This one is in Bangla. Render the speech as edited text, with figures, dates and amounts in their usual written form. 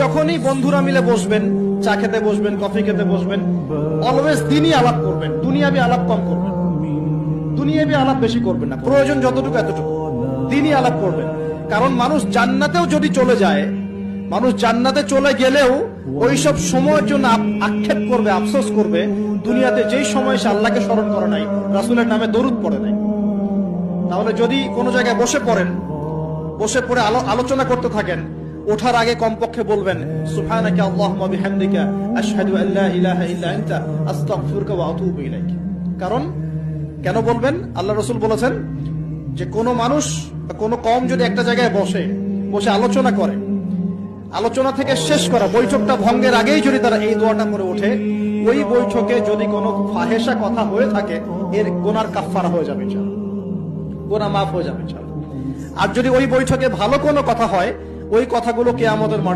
যখনই বন্ধুরা মিলে বসবেন, চা খেতে বসবেন, কফি খেতে বসবেন, অলওয়েজ দিনই আলাপ করবেন, দুনিয়াবি আলাপ কম করবেন, দুনিয়াবি আলাপ বেশি করবেন না, প্রয়োজন যতটুকু এতটুকু দিনই আলাপ করবেন। কারণ মানুষ জান্নাতেও যদি চলে যায়, মানুষ জান্নাতে চলে গেলেও ওইসব সময়ের জন্য আক্ষেপ করবে, আফসোস করবে, দুনিয়াতে যেই সময় সে আল্লাহকে স্মরণ করে নাই, রাসূলের নামে দরুদ পড়ে নাই। তাহলে যদি কোনো জায়গায় বসে পড়েন, বসে পড়ে আলোচনা করতে থাকেন, ওঠার আগে কমপক্ষে বলবেন সুবহানাকা আল্লাহুম্মা বিহামদিকা আশহাদু আল্লা ইলাহা ইল্লা আনতা আস্তাগফিরুকা ওয়া আতুবু ইলাইক। কারণ কেন বলবেন? আল্লাহ রাসূল বলেছেন যে কোনো মানুষ বা কোনো কওম যদি একটা জায়গায় বসে আলোচনা করে, আলোচনা থেকে শেষ করা বৈঠকটা ভঙ্গের আগেই যদি তারা এই দোয়াটা করে ওঠে, ওই বৈঠকে যদি কোনো ফাহেসা কথা হয়ে থাকে, এর গুনার কাফফারা হয়ে যাবে ইনশাআল্লাহ, গুনাহ মাফ হয়ে যাবে ইনশাআল্লাহ। আর যদি ওই বৈঠকে ভালো কোনো কথা হয়, ওই কথাগুলো কিয়ামতের মাঠে